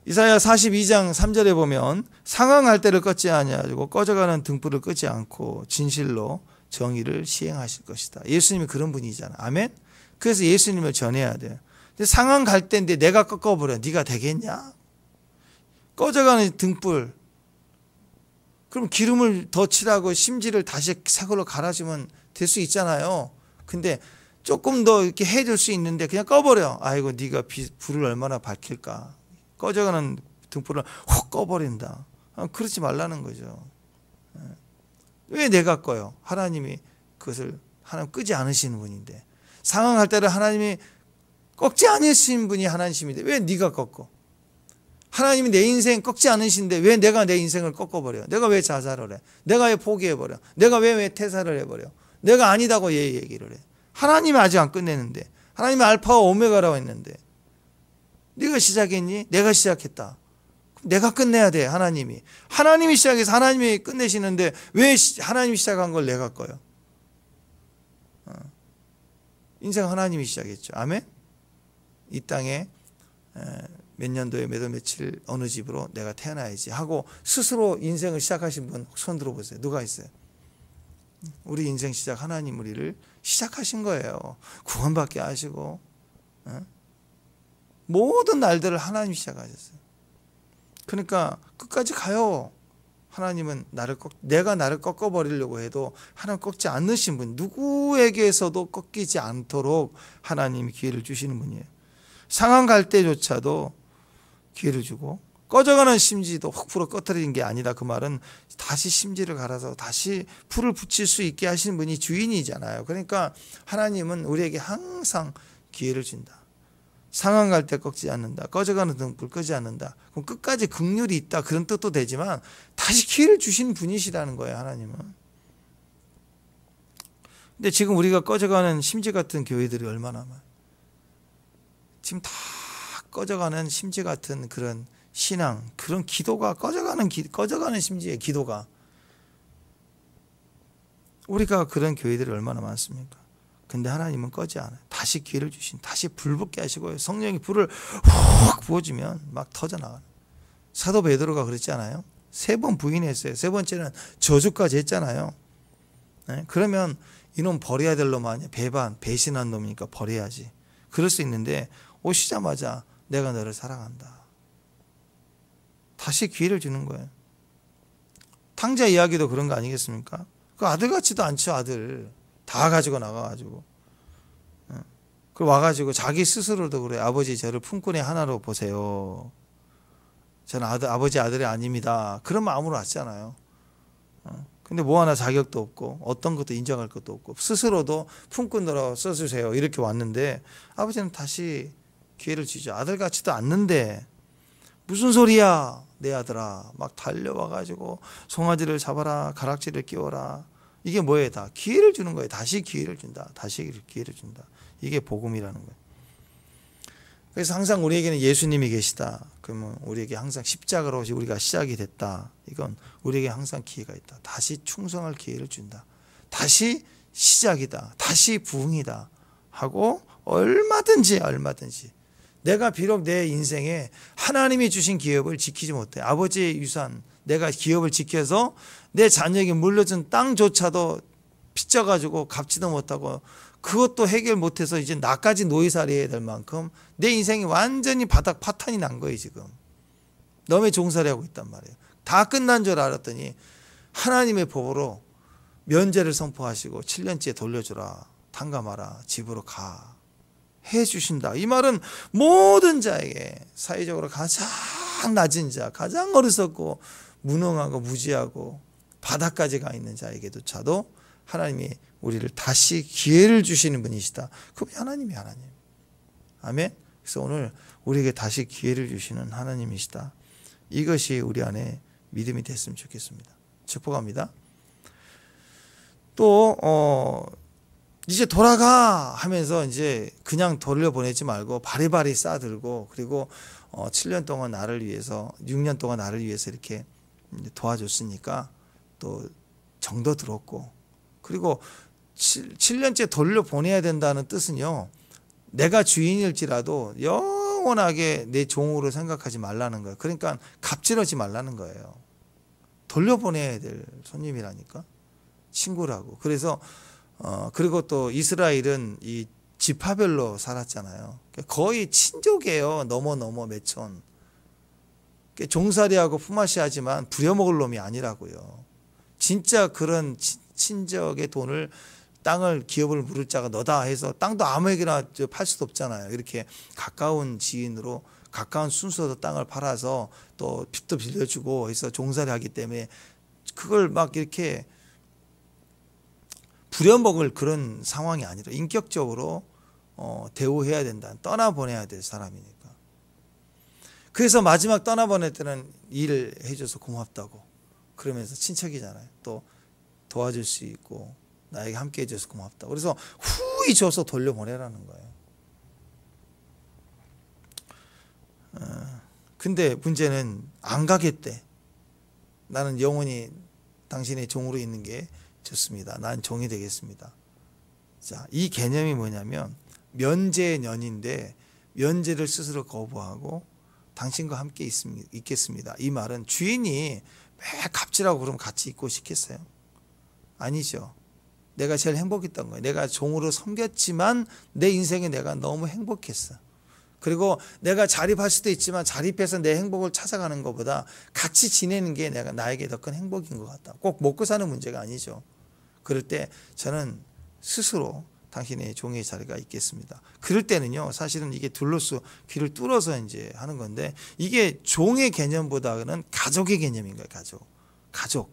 이사야 42장 3절에 보면 상황할 때를 껐지 아니하고 꺼져가는 등불을 끄지 않고 진실로 정의를 시행하실 것이다. 예수님이 그런 분이잖아. 아멘. 그래서 예수님을 전해야 돼요. 근데 상황 갈 때인데 내가 꺾어버려. 네가 되겠냐? 꺼져가는 등불. 그럼 기름을 더 칠하고 심지를 다시 새 걸로 갈아주면 될 수 있잖아요. 근데 조금 더 이렇게 해줄 수 있는데 그냥 꺼버려. 아이고 네가 불을 얼마나 밝힐까. 꺼져가는 등불을 훅 꺼버린다. 그러지 말라는 거죠. 왜 내가 꺼요? 하나님이 그것을 하나님 끄지 않으시는 분인데 상황할 때를 하나님이 꺾지 않으신 분이 하나님인데 왜 네가 꺾어? 하나님이 내 인생 꺾지 않으신데 왜 내가 내 인생을 꺾어버려? 내가 왜 자살을 해? 내가 왜 포기해버려? 내가 왜 퇴사를 해버려? 내가 아니다고 얘기를 해. 하나님이 아직 안 끝내는데 하나님이 알파와 오메가라고 했는데 네가 시작했니? 내가 시작했다. 내가 끝내야 돼. 하나님이 시작해서 하나님이 끝내시는데 왜 하나님이 시작한 걸 내가 꺼요? 인생 하나님이 시작했죠. 아멘. 이 땅에 몇 년도에 몇 월 며칠 어느 집으로 내가 태어나야지 하고 스스로 인생을 시작하신 분 손 들어보세요. 누가 있어요? 우리 인생 시작 하나님 우리를 시작하신 거예요. 구원받게 하시고 모든 날들을 하나님이 시작하셨어요. 그러니까 끝까지 가요. 하나님은 내가 나를 꺾어버리려고 해도 하나님 꺾지 않으신 분, 누구에게서도 꺾이지 않도록 하나님이 기회를 주시는 분이에요. 상황 갈 때조차도 기회를 주고 꺼져가는 심지도 훅 불어 꺼뜨리는 게 아니라 그 말은 다시 심지를 갈아서 다시 불을 붙일 수 있게 하시는 분이 주인이잖아요. 그러니까 하나님은 우리에게 항상 기회를 준다. 상황 갈 때 꺾지 않는다. 꺼져가는 등불 끄지 않는다. 그럼 끝까지 긍휼이 있다. 그런 뜻도 되지만 다시 기회를 주신 분이시라는 거예요. 하나님은. 근데 지금 우리가 꺼져가는 심지 같은 교회들이 얼마나 많아요. 지금 다 꺼져가는 심지 같은 그런 신앙, 그런 기도가 꺼져가는 심지의 기도가 우리가 그런 교회들이 얼마나 많습니까? 근데 하나님은 꺼지 않아요. 다시 기회를 주신, 다시 불 붙게 하시고요. 성령이 불을 훅 부어주면 막 터져나가요. 사도 베드로가 그랬지 않아요? 3번 부인했어요. 3번째는 저주까지 했잖아요. 네? 그러면 이놈 버려야 될 놈 아니야. 배신한 놈이니까 버려야지. 그럴 수 있는데 오시자마자 내가 너를 사랑한다. 다시 기회를 주는 거예요. 탕자 이야기도 그런 거 아니겠습니까? 그 아들 같지도 않죠. 아들 다 가지고 나가가지고 그 와가지고 자기 스스로도 그래. 아버지 저를 품꾼의 하나로 보세요. 저는 아버지 아들이 아닙니다. 그런 마음으로 왔잖아요. 근데 뭐 하나 자격도 없고 어떤 것도 인정할 것도 없고 스스로도 품꾼으로 써주세요. 이렇게 왔는데 아버지는 다시 기회를 주죠. 아들 같지도 않는데 무슨 소리야 내 아들아. 막 달려와가지고 송아지를 잡아라. 가락지를 끼워라. 이게 뭐예요? 다 기회를 주는 거예요. 다시 기회를 준다. 다시 기회를 준다. 이게 복음이라는 거예요. 그래서 항상 우리에게는 예수님이 계시다. 그러면 우리에게 항상 십자가로 우리가 시작이 됐다. 이건 우리에게 항상 기회가 있다. 다시 충성할 기회를 준다. 다시 시작이다. 다시 부흥이다. 하고 얼마든지 내가 비록 내 인생에 하나님이 주신 기업을 지키지 못해. 아버지의 유산, 내가 기업을 지켜서 내 자녀에게 물려준 땅조차도 빚져가지고 갚지도 못하고 그것도 해결 못해서 이제 나까지 노예살이 해야 될 만큼 내 인생이 완전히 바닥 파탄이 난 거예요. 지금 너의 종살이 하고 있단 말이에요. 다 끝난 줄 알았더니 하나님의 법으로 면제를 선포하시고 7년째 돌려주라. 탕감하라. 집으로 가. 해주신다. 이 말은 모든 자에게 사회적으로 가장 낮은 자, 가장 어리석고 무능하고 무지하고 바닥까지 가 있는 자에게조차도 하나님이 우리를 다시 기회를 주시는 분이시다. 그분이 하나님. 아멘. 그래서 오늘 우리에게 다시 기회를 주시는 하나님이시다. 이것이 우리 안에 믿음이 됐으면 좋겠습니다. 축복합니다. 또 이제 돌아가 하면서 이제 그냥 돌려보내지 말고 바리바리 싸들고 그리고 7년 동안 나를 위해서 6년 동안 나를 위해서 이렇게 도와줬으니까 또 정도 들었고 그리고 7년째 돌려보내야 된다는 뜻은요. 내가 주인일지라도 영원하게 내 종으로 생각하지 말라는 거예요. 그러니까 갑질하지 말라는 거예요. 돌려보내야 될 손님이라니까. 친구라고. 그래서 그리고 또 이스라엘은 이 지파별로 살았잖아요. 거의 친족이에요. 넘어 몇촌. 종살이하고 품앗이하지만 부려먹을 놈이 아니라고요. 진짜 그런 친족의 돈을 땅을 기업을 물을 자가 너다 해서 땅도 아무에게나 팔 수도 없잖아요. 이렇게 가까운 지인으로 가까운 순서도 땅을 팔아서 또 빚도 빌려주고 해서 종살이 하기 때문에 그걸 막 이렇게 부려먹을 그런 상황이 아니라 인격적으로 대우해야 된다. 떠나보내야 될 사람이니까. 그래서 마지막 떠나보낼 때는 일을 해줘서 고맙다고 그러면서 친척이잖아요. 또 도와줄 수 있고 나에게 함께 해줘서 고맙다. 그래서 후히 줘서 돌려보내라는 거예요. 근데 문제는 안 가겠대. 나는 영원히 당신의 종으로 있는 게 좋습니다. 난 종이 되겠습니다. 자, 이 개념이 뭐냐면 면제년인데 면제를 스스로 거부하고 당신과 함께 있겠습니다. 이 말은 주인이 매 갑질하고 그러면 같이 있고 싶겠어요? 아니죠. 내가 제일 행복했던 거예요. 내가 종으로 섬겼지만 내 인생에 내가 너무 행복했어. 그리고 내가 자립할 수도 있지만 자립해서 내 행복을 찾아가는 것보다 같이 지내는 게 나에게 더 큰 행복인 것 같다. 꼭 먹고 사는 문제가 아니죠. 그럴 때 저는 스스로 당신의 종의 자리가 있겠습니다. 그럴 때는요, 사실은 이게 둘러서 귀를 뚫어서 이제 하는 건데 이게 종의 개념보다는 가족의 개념인 거예요. 가족.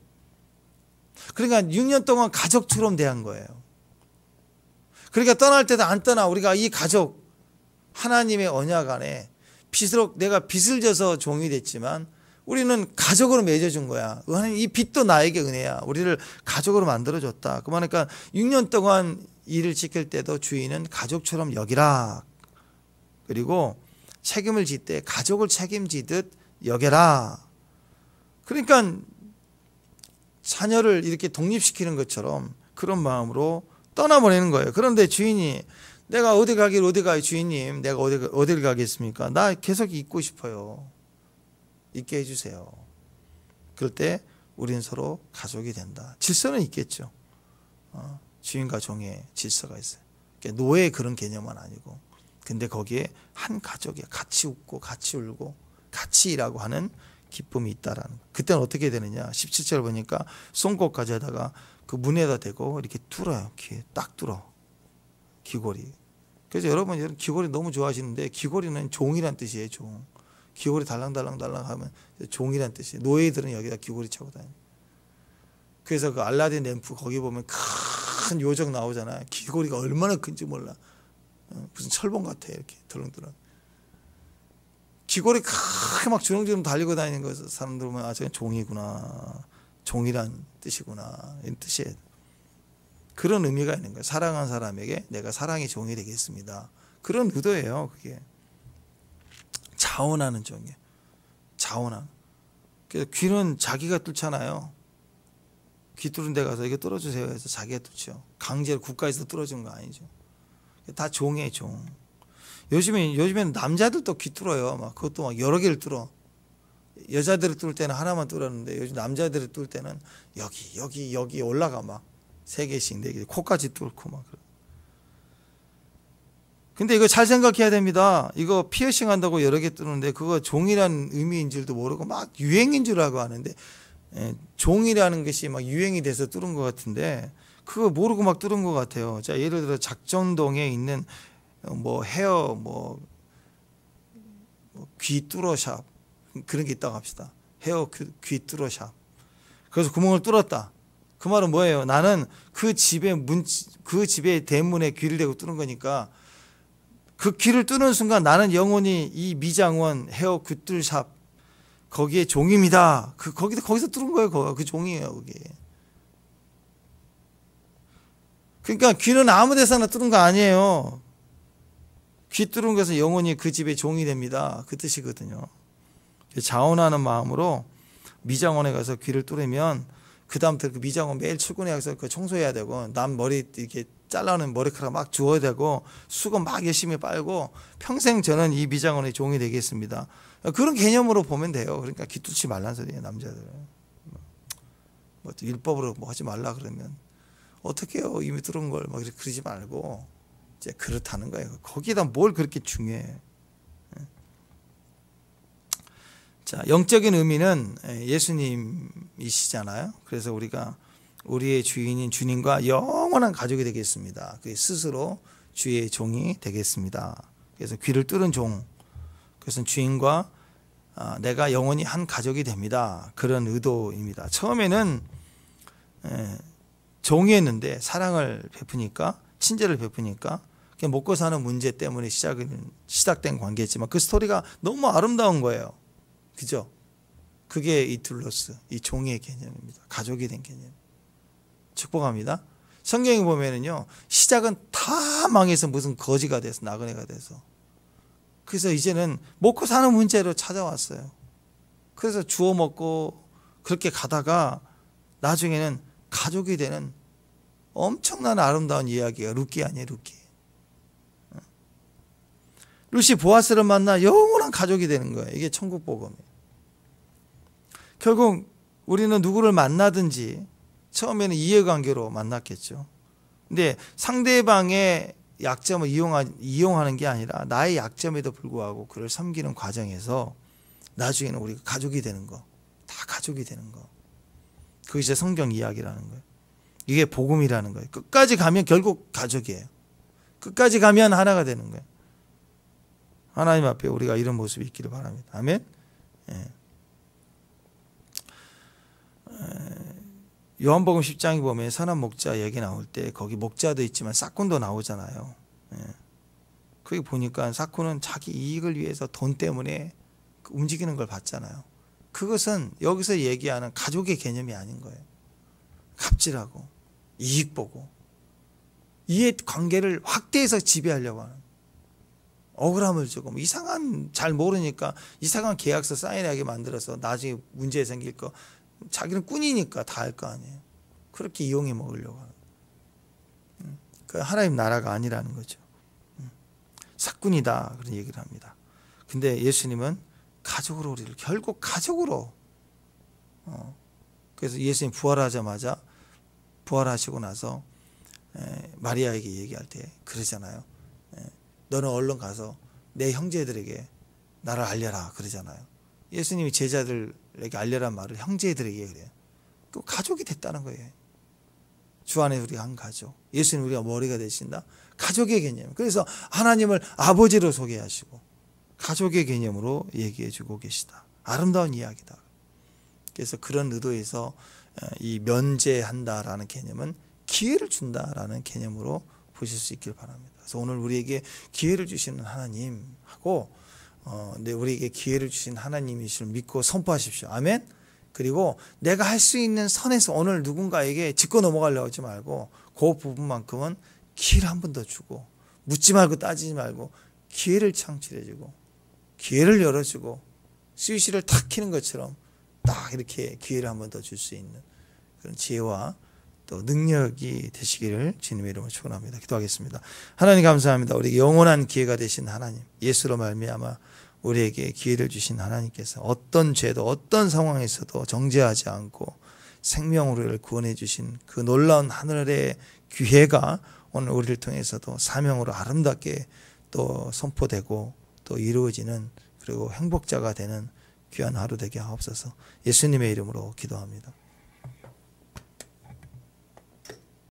그러니까 6년 동안 가족처럼 대한 거예요. 그러니까 떠날 때도 안 떠나. 우리가 이 가족 하나님의 언약 안에 비록 내가 빚을 져서 종이 됐지만 우리는 가족으로 맺어준 거야. 이 빚도 나에게 은혜야. 우리를 가족으로 만들어줬다. 그러니까 6년 동안 일을 지킬 때도 주인은 가족처럼 여기라. 그리고 책임을 질 때 가족을 책임지듯 여겨라. 그러니까 자녀를 이렇게 독립시키는 것처럼 그런 마음으로 떠나보내는 거예요. 그런데 주인이 내가 어디 가요 주인님. 내가 어디를 가겠습니까? 나 계속 있고 싶어요. 있게 해주세요. 그럴 때 우리는 서로 가족이 된다. 질서는 있겠죠. 주인과 종의 질서가 있어요. 그러니까 노예 그런 개념은 아니고, 근데 거기에 한 가족이 같이 웃고 같이 울고 같이 일하고 하는 기쁨이 있다라는 거. 그때는 어떻게 되느냐? 17절 보니까 송곳까지 하다가 그 문에다 대고 이렇게 뚫어요. 귀에 딱 뚫어. 귀걸이. 그래서 여러분 귀걸이 너무 좋아하시는데, 귀걸이는 종이란 뜻이에요. 종. 귀걸이 달랑달랑 하면 종이란 뜻이에요. 노예들은 여기다 귀걸이 차고 다녀요. 그래서 그 알라딘 램프 거기 보면 큰 요정 나오잖아요. 귀걸이가 얼마나 큰지 몰라. 무슨 철봉 같아. 이렇게 덜렁덜렁. 귀걸이 크게 막 주렁주렁 달리고 다니는 거 사람들 보면, 아, 저건 종이구나. 종이란 뜻이구나. 이런 뜻이에요. 그런 의미가 있는 거예요. 사랑한 사람에게 내가 사랑의 종이 되겠습니다. 그런 의도예요. 그게 자원하는 종이에요. 자원하는. 그래서 귀는 자기가 뚫잖아요. 귀 뚫은 데 가서 이거 뚫어주세요 해서 자기가 뚫죠. 강제로 국가에서 뚫어준 거 아니죠. 다 종이에요. 종. 요즘에는 남자들도 귀 뚫어요. 막 그것도 막 여러 개를 뚫어. 여자들을 뚫을 때는 하나만 뚫었는데, 요즘 남자들을 뚫을 때는 여기 올라가 막 3개씩 4개 코까지 뚫고 막. 근데 이거 잘 생각해야 됩니다. 이거 피어싱 한다고 여러 개 뚫는데 그거 종이란 의미인 줄도 모르고 막 유행인 줄 알고 하는데, 종이라는 것이 막 유행이 돼서 뚫은 것 같은데 그거 모르고 막 뚫은 것 같아요. 자, 예를 들어 작전동에 있는 뭐 헤어 귀 뚫어샵 그런 게 있다고 합시다. 헤어 귀 뚫어샵. 그래서 구멍을 뚫었다. 그 말은 뭐예요? 나는 그 집의 대문에 귀를 대고 뚫은 거니까, 그 귀를 뚫는 순간 나는 영원히 이 미장원 헤어 귀뚫샵 거기에 종입니다. 거기서 뚫은 거예요. 그 종이에요. 그게. 그러니까 귀는 아무 데서나 뚫은 거 아니에요. 귀 뚫은 것은 영원히 그 집의 종이 됩니다. 그 뜻이거든요. 자원하는 마음으로 미장원에 가서 귀를 뚫으면 그 다음부터 그 미장원 매일 출근해 가서 그 청소해야 되고, 남 머리 이렇게 잘라놓은 머리카락 막 주워야 되고, 수건 막 열심히 빨고, 평생 저는 이 미장원의 종이 되겠습니다. 그런 개념으로 보면 돼요. 그러니까 귀 뚫지 말란 소리예요. 남자들. 뭐 율법으로 뭐 하지 말라 그러면 어떻게 해요? 이미 뚫은 걸 막 이렇게 그러지 말고 이제 그렇다는 거예요. 거기다 뭘 그렇게 중요해. 자, 영적인 의미는 예수님이시잖아요. 그래서 우리가 우리의 주인인 주님과 영원한 가족이 되겠습니다. 그 스스로 주의 종이 되겠습니다. 그래서 귀를 뚫은 종, 그것은 주인과 내가 영원히 한 가족이 됩니다. 그런 의도입니다. 처음에는 종이었는데 사랑을 베푸니까, 친절을 베푸니까 그냥 먹고 사는 문제 때문에 시작된 관계였지만 그 스토리가 너무 아름다운 거예요. 그죠? 그게 이 둘러스, 이 종의 개념입니다. 가족이 된 개념. 축복합니다. 성경에 보면은요, 시작은 다 망해서 무슨 거지가 돼서 나그네가 돼서, 그래서 이제는 먹고 사는 문제로 찾아왔어요. 그래서 주워 먹고 그렇게 가다가 나중에는 가족이 되는 엄청난 아름다운 이야기가 룻기 아니에요. 룻기. 룻이 보아스를 만나 영원한 가족이 되는 거예요. 이게 천국 복음이에요. 결국 우리는 누구를 만나든지 처음에는 이해관계로 만났겠죠. 근데 상대방의 약점을 이용하는 게 아니라 나의 약점에도 불구하고 그를 섬기는 과정에서 나중에는 우리가 가족이 되는 거, 다 가족이 되는 거. 그게 이제 성경 이야기라는 거예요. 이게 복음이라는 거예요. 끝까지 가면 결국 가족이에요. 끝까지 가면 하나가 되는 거예요. 하나님 앞에 우리가 이런 모습이 있기를 바랍니다. 아멘. 요한복음 10장에 보면 선한 목자 얘기 나올 때 거기 목자도 있지만 싹군도 나오잖아요. 거기 보니까 싹군은 자기 이익을 위해서 돈 때문에 움직이는 걸 봤잖아요. 그것은 여기서 얘기하는 가족의 개념이 아닌 거예요. 갑질하고 이익 보고 이해 관계를 확대해서 지배하려고 하는, 억울함을 주고 이상한, 잘 모르니까 이상한 계약서 사인하게 만들어서 나중에 문제 생길 거, 자기는 꾼이니까 다 할 거 아니에요. 그렇게 이용해 먹으려고 하는, 그 하나님 나라가 아니라는 거죠. 사꾼이다 그런 얘기를 합니다. 근데 예수님은 가족으로 우리를, 결국 가족으로, 그래서 예수님 부활하자마자, 부활하시고 나서 마리아에게 얘기할 때 그러잖아요. 너는 얼른 가서 내 형제들에게 나를 알려라 그러잖아요. 예수님이 제자들에게 알려란 말을 형제들에게 그래요. 그 가족이 됐다는 거예요. 주 안에 우리가 한 가족. 예수님 우리가 머리가 되신다. 가족의 개념. 그래서 하나님을 아버지로 소개하시고 가족의 개념으로 얘기해 주고 계시다. 아름다운 이야기다. 그래서 그런 의도에서 이 면제한다라는 개념은 기회를 준다라는 개념으로 보실 수 있길 바랍니다. 그래서 오늘 우리에게 기회를 주시는 하나님하고 우리에게 기회를 주신 하나님이실 믿고 선포하십시오. 아멘. 그리고 내가 할 수 있는 선에서 오늘 누군가에게 짚고 넘어가려고 하지 말고 그 부분만큼은 기회를 한 번 더 주고 묻지 말고 따지지 말고 기회를 창출해주고 기회를 열어주고 스위치를 탁 키는 것처럼 딱 이렇게 기회를 한 번 더 줄 수 있는 그런 지혜와 또 능력이 되시기를 주님의 이름으로 축원합니다. 기도하겠습니다. 하나님 감사합니다. 우리에게 영원한 기회가 되신 하나님, 예수로 말미암아 우리에게 기회를 주신 하나님께서 어떤 죄도 어떤 상황에서도 정죄하지 않고 생명으로 우리를 구원해 주신 그 놀라운 하늘의 기회가 오늘 우리를 통해서도 사명으로 아름답게 또 선포되고 또 이루어지는 그리고 행복자가 되는 귀한 하루 되게 하옵소서. 예수님의 이름으로 기도합니다.